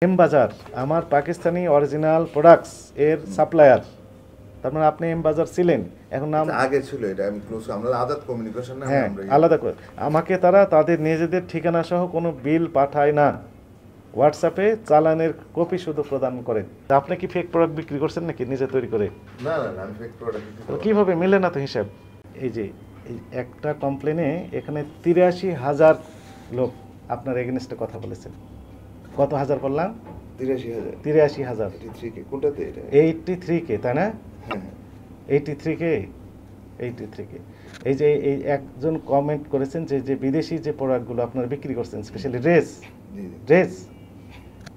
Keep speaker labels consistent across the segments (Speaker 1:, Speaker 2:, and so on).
Speaker 1: M বাজার আমার Pakistani original products এর সাপ্লায়ার। তার মানে আপনি এম বাজার ছিলেন, এখন নাম
Speaker 2: আগে ছিল এটা আমি ক্লোজ আমরা আজাদ কমিউনিকেশন না
Speaker 1: হ্যাঁ
Speaker 2: আমরা
Speaker 1: আলাদা করে আমাকে তারা তাদের নিজেদের ঠিকানা সহ কোনো বিল পাঠায় না, হোয়াটসঅ্যাপে চালানের কপি শুধু প্রদান করে। আপনি কি ফেক প্রোডাক্ট বিক্রি করছেন নাকি নিজে তৈরি করে?
Speaker 2: না না না আমি ফেক প্রোডাক্ট
Speaker 1: কিভাবে মিলে না তো হিসাব। এই যে এই একটা কমপ্লেনে এখানে ৮৩,০০০ লোক আপনার এগেনস্টে কথা বলেছেন। কত হাজার বললাম?
Speaker 2: ৮৩,০০০
Speaker 1: ৮৩,০০০
Speaker 2: কে কোনটাতে এটা
Speaker 1: 83 কে, তাই না?
Speaker 2: হ্যাঁ
Speaker 1: 83 কে এই যে এই একজন কমেন্ট করেছেন যে যে বিদেশি যে প্রোডাক্টগুলো আপনারা বিক্রি করছেন, স্পেশালি ড্রেস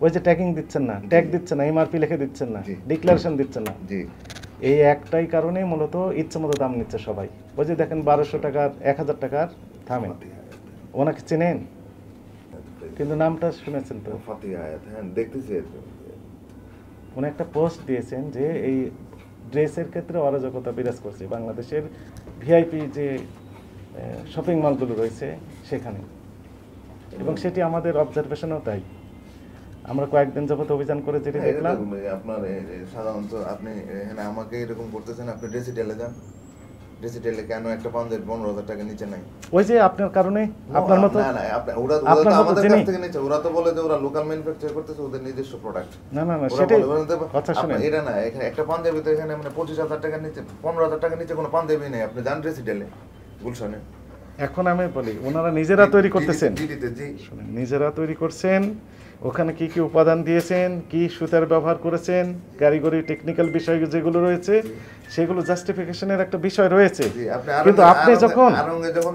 Speaker 1: ওই যে ট্যাগিং দিচ্ছেন না, ট্যাগ দিচ্ছেন না, এমআরপি লিখে দিচ্ছেন না, ডিক্লারেশন দিচ্ছেন না,
Speaker 2: জি
Speaker 1: এই একটাই কারণে মূলত ইচ্ছে মতো দাম নিচ্ছে সবাই। ওই যে দেখেন 1200 টাকার 1000 টাকার থামেন, ওনাকে চেনেন কিন্তু নামটা শুনেছেন তো?
Speaker 2: ফাতিহা আয়াত হ্যাঁ দেখতেছি।
Speaker 1: উনি একটা পোস্ট দিয়েছেন যে এই ড্রেসের ক্ষেত্রে অরাজকতা বিরাজ করছে বাংলাদেশের ভিআইপি যে শপিং মলগুলো রয়েছে সেখানে, এবং সেটি আমাদের অবজারভেশনও তাই। আমরা কয়েকদিন যাবত অভিযান করে যেটি দেখলাম।
Speaker 2: আপনার সাধারণত আপনি এখানে আমাকে এরকম করতেছেন, আপনি ড্রেসিটেলে যান, ড্রেসিটেলে কেন একটা পাঞ্জাবি 15,000 টাকা নিচে নাই?
Speaker 1: ওই যে আপনার কারণে আপনার মতো
Speaker 2: না না ওরা তো আমাদের কাছ থেকে নিচ্ছে, ওরা তো বলে যে ওরা লোকাল ম্যানুফ্যাকচার করতেছে ওদের নিজস্ব প্রোডাক্ট।
Speaker 1: না না না সেটাই কথা শুনেন,
Speaker 2: এটা না এখানে একটা পাঞ্জাবি তো এখানে মানে 25,000 টাকা নিচে 15,000 টাকা নিচে কোনো পাঞ্জাবি নেই। আপনি যান ড্রেসিটেলে গুলশানে।
Speaker 1: এখন আমি বলি ওনারা নিজেরা তৈরি করতেছেন,
Speaker 2: জি
Speaker 1: নিজেরা তৈরি করছেন, ওখানে কি কি উপাদান দিয়েছেন, কি সুতার ব্যবহার করেছেন, কারিগরি টেকনিক্যাল বিষয় যেগুলো রয়েছে সেগুলো জাস্টিফিকেশনের একটা বিষয় রয়েছে। কিন্তু আপনি যখন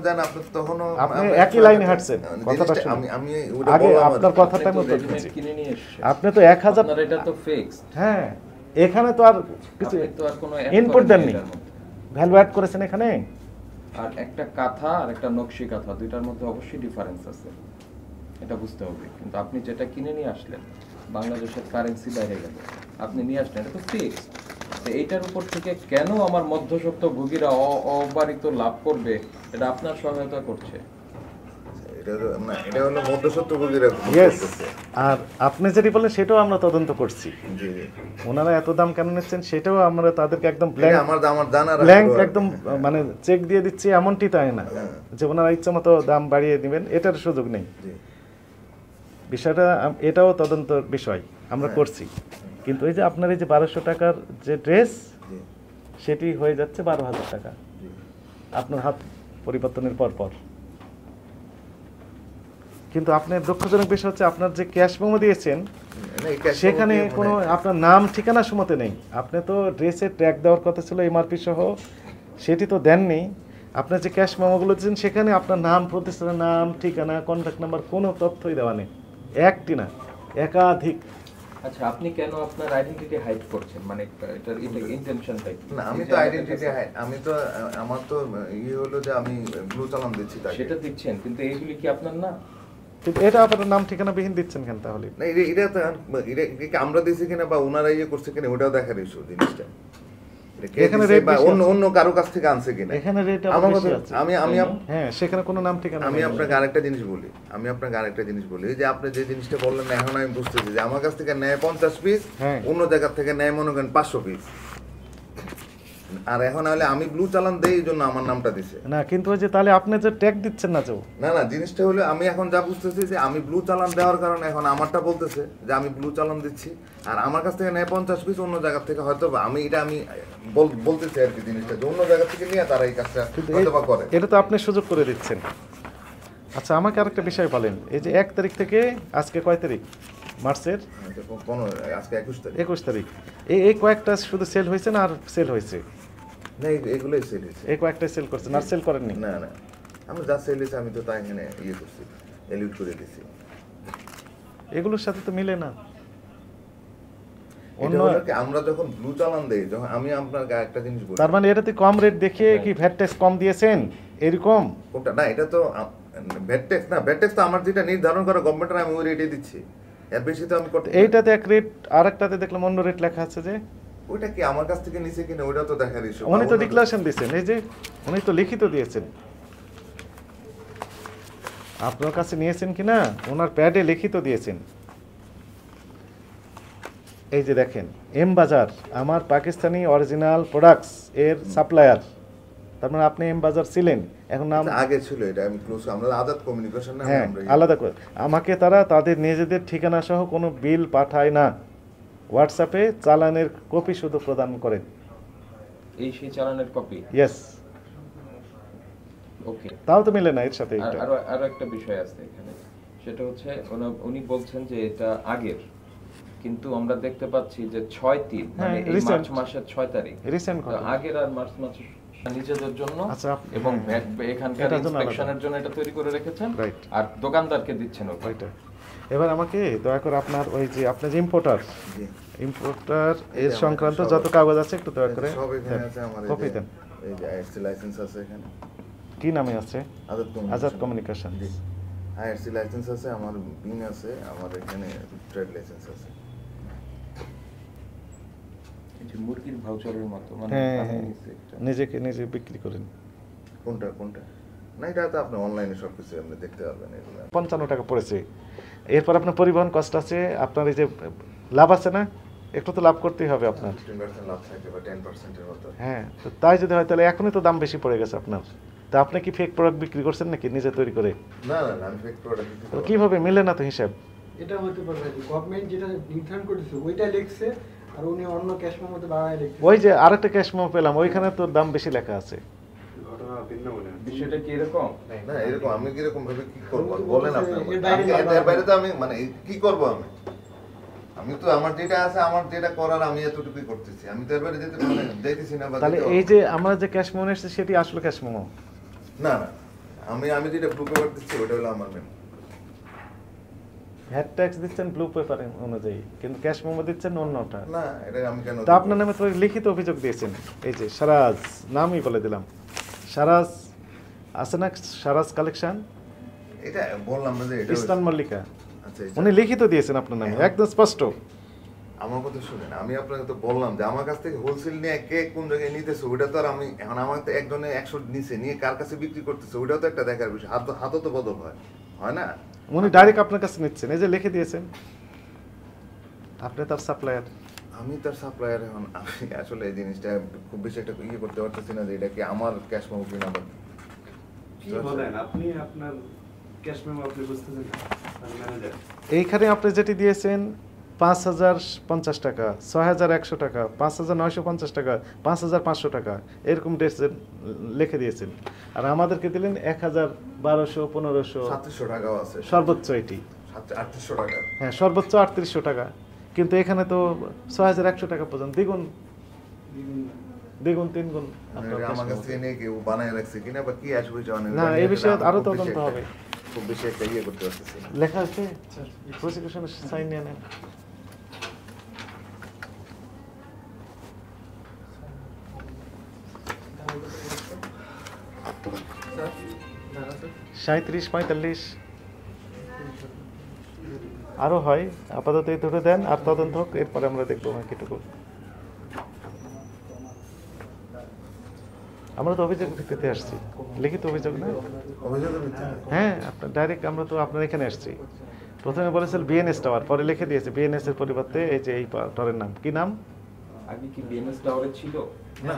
Speaker 2: যান আপনি তখন
Speaker 1: আপনি একই লাইনে হাঁটছেন। কথাটা শুনুন, আমি আগে আপনার কথাটা আমি উত্তর দিচ্ছি। আপনি তো 1000
Speaker 3: আপনার এটা তো ফিক্সড।
Speaker 1: হ্যাঁ এখানে তো আর কিছু ইনপুট দেননি, ভ্যালু অ্যাড করেছেন এখানে।
Speaker 3: আর একটা কাঁথা আর একটা নকশি কাঁথা দুইটার মধ্যে অবশ্যই ডিফারেন্স আছে, এটা বুঝতে হবে। কিন্তু আপনি যেটা কিনে নিয়ে আসলেন বাংলাদেশের কারেন্সি বাইরে গেল, আপনি নিয়ে আসলেন, এটা তো ফিক্সড। এইটার উপর থেকে কেন আমার মধ্যস্বত্ব ভোগীরা অবারিত লাভ করবে, এটা আপনার সহায়তা করছে।
Speaker 2: এটা হলো মধ্যস্বত্বভোগীরা।
Speaker 1: আর আপনি যেটি বললেন সেটাও আমরা তদন্ত করছি। ওনারা এত দাম কেন নিচ্ছেন সেটাও আমরা তাদেরকে একদম ব্ল্যাঙ্ক একদম মানে চেক দিয়ে দিচ্ছি, এমনটি তাই না যে ওনারা ইচ্ছা মতো দাম বাড়িয়ে দিবেন, এটার সুযোগ নেই। বিষয়টা এটাও তদন্তর বিষয় আমরা করছি। কিন্তু এই যে আপনার এই যে 1200 টাকার যে ড্রেস সেটি হয়ে যাচ্ছে 12,000 টাকা আপনার হাত পরিবর্তনের পর। কিন্তু আপনার দুঃখজনক বিষয় হচ্ছে আপনার যে ক্যাশ মেমো দিয়েছেন সেখানে কোনো আপনার নাম ঠিকানা সময়তে নেই। আপনি তো ড্রেসের ট্যাগ দেওয়ার কথা ছিল এমআরপি সহ, সেটি তো দেননি। আপনার যে ক্যাশ মেমোগুলো দিয়েছেন সেখানে আপনার নাম, প্রতিষ্ঠানের নাম, ঠিকানা, কন্ট্যাক্ট নাম্বার কোনো তথ্যই দেওয়া নেই, একটি না একাধিক।
Speaker 3: আচ্ছা আপনি কেন আপনার আইডেন্টিটি হাইড করছেন, মানে এটার ইন্টেনশনটা কি?
Speaker 2: না আমি তো আইডেন্টিটি হাইড, আমি তো আমার তো হলো যে আমি ব্লু চালান দিচ্ছি তাই
Speaker 3: সেটা দিচ্ছেন, কিন্তু এইগুলি কি আপনার না?
Speaker 1: কিন্তু এটা আপনার নাম ঠিকানা বিহীন দিচ্ছেন কেন তাহলে?
Speaker 2: না এটা তো এটা আমরা দিছি কিনা বা ওনারা করছে কিনা ওটাও দেখার ইস্যু জিনিসটা।
Speaker 1: এখানে রেট বেশি,
Speaker 2: অন্য কারো কাছ থেকে আনছে কিনা
Speaker 1: এখানে রেট বেশি আছে।
Speaker 2: আমি
Speaker 1: হ্যাঁ সেখানে কোনো নাম ঠিকানা।
Speaker 2: আমি আপনাকে আরেকটা জিনিস বলি, যে আপনি যে জিনিসটা বললেন না এখন আমি বুঝতেছি যে আমার কাছ থেকে নেয় 50 পিস, অন্য জায়গা থেকে নেয় মনে করেন 500 পিস। আর এখন হলে আমি ব্লু চালান দেই এই জন্য আমার নামটা দিছে
Speaker 1: না, কিন্তু ওই যে তাহলে আপনি যে ট্যাগ দিচ্ছেন না তো।
Speaker 2: না জিনিসটা হলো আমি এখন যা বুঝতেছি যে আমি ব্লু চালান দেওয়ার কারণে এখন আমারটা বলতেছে যে আমি ব্লু চালান দিচ্ছি, আর আমার কাছ থেকে নেয় 50 পিস অন্য জায়গা থেকে, হয়তো আমি বলতেছি আর কি জিনিসটা যে অন্য জায়গা থেকে নিয়ে তারা এই কাজটা হয়তো বা করে।
Speaker 1: এটা তো আপনি সুযোগ করে দিচ্ছেন। আচ্ছা আমাকে আরেকটা বিষয় বলেন, এই যে 1 তারিখ থেকে আজকে কয় তারিখ? মার্চের
Speaker 2: আজকে 21
Speaker 1: তারিখ। এই কয়েকটা শুধু সেল হয়েছে না আর সেল হয়েছে?
Speaker 2: না এগুলোই সেল হয়েছে,
Speaker 1: এই কয়েকটা সেল করছেন আর সেল করেননি?
Speaker 2: না আমরা যা সেল হয়েছে আমি তো তাই এখানে করছি, এলিউট করে দিছি।
Speaker 1: এগুলোর সাথে তো মিলে না।
Speaker 2: আমরা যখন ব্লু চালান দেই, যখন আমি আপনাকে একটা জিনিস বলি,
Speaker 1: তার মানে এটাতে কম রেট দেখিয়ে কি ভ্যাট ট্যাক্স কম দিয়েছেন এরকম?
Speaker 2: কোনটা? না এটা তো ভ্যাট ট্যাক্স না, ভ্যাট ট্যাক্স তো আমার যেটা নির্ধারণ করা গভর্নমেন্টের, আমি ওই রেটে দিচ্ছি, এর বেশি তো আমি করতে।
Speaker 1: এইটাতে এক রেট, আরেকটাতে দেখলাম অন্য রেট লেখা আছে যে।
Speaker 2: ওইটা কি আমার কাছ থেকে নিছে কিনা ওইটা তো দেখার ইস্যু।
Speaker 1: উনি তো ডিক্লারেশন দিয়েছেন, এই যে উনি তো লিখিত দিয়েছেন, আপনার কাছে নিয়েছেন কিনা ওনার প্যাডে লিখিত দিয়েছেন। এই যে দেখেন এম বাজার আমার পাকিস্তানি অরিজিনাল প্রোডাক্টস এর সাপ্লায়ার, তার মানে আপনি এম বাজার ছিলেন, এখন নাম
Speaker 2: আগে ছিল এটা, আমি ক্লোজ, আমরা আজাদ কমিউনিকেশন না,
Speaker 1: হ্যাঁ
Speaker 2: আমরা
Speaker 1: আলাদা করে আমাকে তারা তাদের নিজেদের ঠিকানা সহ কোনো বিল পাঠায় না, হোয়াটসঅ্যাপে চালানের কপি শুধু প্রদান করেন।
Speaker 3: এই সেই চালানের কপি।
Speaker 1: ইয়েস,
Speaker 3: ওকে,
Speaker 1: তাও তো মিলে না এর সাথে এটা।
Speaker 3: আরো একটা বিষয় আছে এখানে, সেটা হচ্ছে উনি বলছেন যে এটা আগের, কিন্তু আমরা দেখতে পাচ্ছি যে 6/3 মানে এই মার্চ মাসের 6 তারিখ
Speaker 1: রিসেন্ট
Speaker 3: তো আগের আর মার্চ মাসের নিজেদের জন্য
Speaker 1: আচ্ছা,
Speaker 3: এবং এখানকার ইন্সপেকশনের জন্য এটা তৈরি করে রেখেছেন,
Speaker 1: রাইট,
Speaker 3: আর দোকানদারকে দিচ্ছেন ওইটা।
Speaker 1: এবার আমাকে দয়া করে আপনার ওই যে আপনি যে ইম্পোর্টার এর সংক্রান্ত যত কাগজ আছে একটু দয়া করে
Speaker 2: সব এখানে আছে, আমার
Speaker 1: কপি দেন।
Speaker 2: এই যে আইআরসি লাইসেন্স আছে এখানে,
Speaker 1: কি নামে আছে? আজাদ কমিউনিকেশন।
Speaker 2: জি, আইআরসি লাইসেন্স আছে, আমার বিন আছে, আমার এখানে ট্রেড লাইসেন্স আছে।
Speaker 3: এই যে মুরগির ভাউচারের মতো, মানে
Speaker 1: হ্যাঁ,
Speaker 3: আপনি
Speaker 1: হ্যাঁ,
Speaker 3: নিচে একটা-
Speaker 1: নিজেকে নিজে বিক্রি করেন।
Speaker 2: কোনটা কোনটা? না, এটা তো আপনি অনলাইনে সবকিছু আপনি দেখতে পারবেন এগুলো।
Speaker 1: 55 টাকা পড়েছে। এরপর আপনার পরিবহন কষ্ট আছে, আপনার এই যে লাভ আছে না, একটু তো লাভ করতেই হবে আপনার।
Speaker 2: 15% লাভ থাকে বা 10% এর মতো।
Speaker 1: হ্যাঁ, তো তাই যদি হয় তাহলে এখনই তো দাম বেশি পড়ে গেছে আপনার। তা আপনি কি ফেক প্রোডাক্ট বিক্রি করছেন নাকি নিজে তৈরি করে?
Speaker 2: না না না, আমি ফেক প্রোডাক্ট বিক্রি
Speaker 1: তো
Speaker 2: করি না।
Speaker 1: কিভাবে মিলে না তো হিসাব?
Speaker 4: এটা হতে পারে গভর্নমেন্ট যেটা নির্ধারণ করেছে ওইটা লিখছে, আর উনি অন্য ক্যাশ মেমোতে বাড়ায় লিখছে।
Speaker 1: ওই যে আরেকটা ক্যাশ মেমো পেলাম, ওইখানে তো দাম বেশি লেখা আছে।
Speaker 4: ঘটনা ভিন্ন মনে হয়।
Speaker 3: বিষয়টা কি এরকম?
Speaker 2: না, এরকম আমি কিরকম ভাবে কি করব বলেন আপনি আমাকে।
Speaker 4: এর বাইরে
Speaker 2: এর বাইরে তো আমি মানে কি করব আমি? আমি তো আমার যেটা আছে, আমার যেটা করার আমি এতটুকুই করতেছি, আমি তো এর বাইরে যেতে মানে যাইতেছি না। বা
Speaker 1: তাহলে
Speaker 2: যেতে
Speaker 1: এই যে আমরা যে ক্যাশ মেমো এসেছে সেটি আসলে ক্যাশ মেমো
Speaker 2: না না, আমি যেটা ব্লু পেপার দিচ্ছি ওটা হলো আমার মেমো।
Speaker 1: ভ্যাট ট্যাক্স দিচ্ছেন ব্লু পেপার অনুযায়ী, কিন্তু ক্যাশ মেমো দিচ্ছেন অন্যটা।
Speaker 2: না, এটা আমি কেন
Speaker 1: তা আপনার নামে তো লিখিত অভিযোগ দিয়েছেন, এই যে সারাজ, নামই বলে দিলাম, সারাজ আছে না, সারাজ কালেকশন,
Speaker 2: এটা বললাম না যে এটা
Speaker 1: ইস্টার্ন মল্লিকা,
Speaker 2: আচ্ছা
Speaker 1: উনি লিখিত দিয়েছেন আপনার নামে একদম স্পষ্ট।
Speaker 2: আমার কথা শুনেন, আমি আপনাকে তো বললাম যে আমার কাছ থেকে হোলসেল নিয়ে কে কোন জায়গায় নিতেছে ওটা তো আর আমি এখন, আমার তো একজনে 100 নিচে নিয়ে কার কাছে বিক্রি করতেছে ওটাও তো একটা দেখার বিষয়। হাতও তো বদল হয় না?
Speaker 1: উনি ডাইরেক্ট আপনার কাছে নিচ্ছেন, এই যে লিখে দিয়েছেন আপনি তার সাপ্লায়ার।
Speaker 2: আমি তার সাপ্লায়ার, এখন আমি আসলে এই জিনিসটা খুব বেশি একটা ইয়ে করতে পারতেছি না যে এটা কি আমার ক্যাশ মেমো কিনা বা
Speaker 5: কি বলেন আপনি, আপনার ক্যাশ মেমো আপনি বুঝতেছেন না, ম্যানেজার।
Speaker 1: এইখানে আপনি যেটি দিয়েছেন 5,050 টাকা, 6,100 টাকা, 5,950 টাকা, 5,500 টাকা, এরকম ডেট লিখে দিয়েছেন। আর আমাদেরকে দিলেন 1,000, 1,200, 1,500,
Speaker 2: 3700 টাকাও আছে,
Speaker 1: সর্বোচ্চ এটি।
Speaker 2: 3800 টাকা।
Speaker 1: হ্যাঁ, সর্বোচ্চ 3800 টাকা, কিন্তু এখানে তো 6,100 টাকা পর্যন্ত, দ্বিগুণ তিনগুণ আপনার
Speaker 2: এটা আমার কাছ থেকে নিয়ে কেউ বানায় রাখছে কিনা বা কি আসবে জানেন
Speaker 1: না, এই বিষয়ে আরো তদন্ত হবে।
Speaker 2: খুব বেশি একটা ইয়ে করতে পারতেছি না।
Speaker 1: লেখা আছে, প্রসিকিউশনের সাইন নিয়ে নেন।
Speaker 4: স্যার,
Speaker 1: 37-45 আরো হয়, আপাতত এই দুটো দেন আর তদন্ত হোক, এরপরে আমরা দেখবো কিটুকু। আমরা তো অভিযোগ ভিত্তিতে আসছি, লিখিত অভিযোগ না।
Speaker 2: অভিযোগের ভিত্তিতে
Speaker 1: হ্যাঁ, আপনার ডাইরেক্ট আমরা তো আপনার এখানে আসছি। প্রথমে বলেছিল বিএনএস টাওয়ার, পরে লিখে দিয়েছে বিএনএস এর পরিবর্তে এই যে এই টাওয়ারের নাম কি নাম?
Speaker 3: আগে কি বিএনএস টাওয়ারে ছিল?
Speaker 2: না,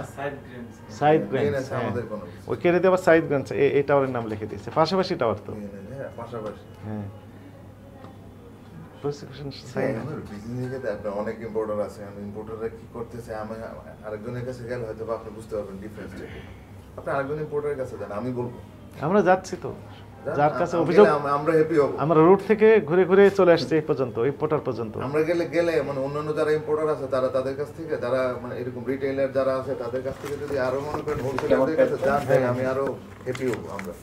Speaker 1: সাইড
Speaker 2: BNS
Speaker 1: গ্রান্স।
Speaker 2: আমাদের কোনো কিছু।
Speaker 1: ওই কেটে দিয়ে আবার সাইড গ্রান্স, এই টাওয়ারের নাম লিখে দিয়েছে, পাশাপাশি টাওয়ার তো।
Speaker 2: হ্যাঁ, পাশাপাশি।
Speaker 1: হ্যাঁ, প্রসিকিউশন
Speaker 2: হ্যাঁ,
Speaker 1: সাইন।
Speaker 2: আমার বিজনেস থেকে আপনার অনেক ইম্পোর্টার আছে, আমি ইম্পোর্টাররা কি করতেছে, আমি আরেকজনের কাছে গেলে হয়তো বা আপনি বুঝতে পারবেন ডিফারেন্সটা কি। আপনি আরেকজন ইম্পোর্টারের কাছে যান, আমি বলবো
Speaker 1: আমরা যাচ্ছি তো, যার কাছে
Speaker 2: আমি
Speaker 1: অভিযোগ,
Speaker 2: গেলে আমরা হ্যাপি হব।
Speaker 1: আমরা রুট থেকে ঘুরে ঘুরে চলে আসছি এই পর্যন্ত, এই পোর্টার পর্যন্ত।
Speaker 2: আমরা গেলে মানে অন্যান্য যারা ইম্পোর্টার আছে তারা তাদের কাছ থেকে, যারা মানে এরকম রিটেইলার যারা আছে তাদের কাছ থেকে যদি আরো মনে করেন হোলসেলারদের কাছে যান, তাহলে আমি আরো হ্যাপি হব আমরা।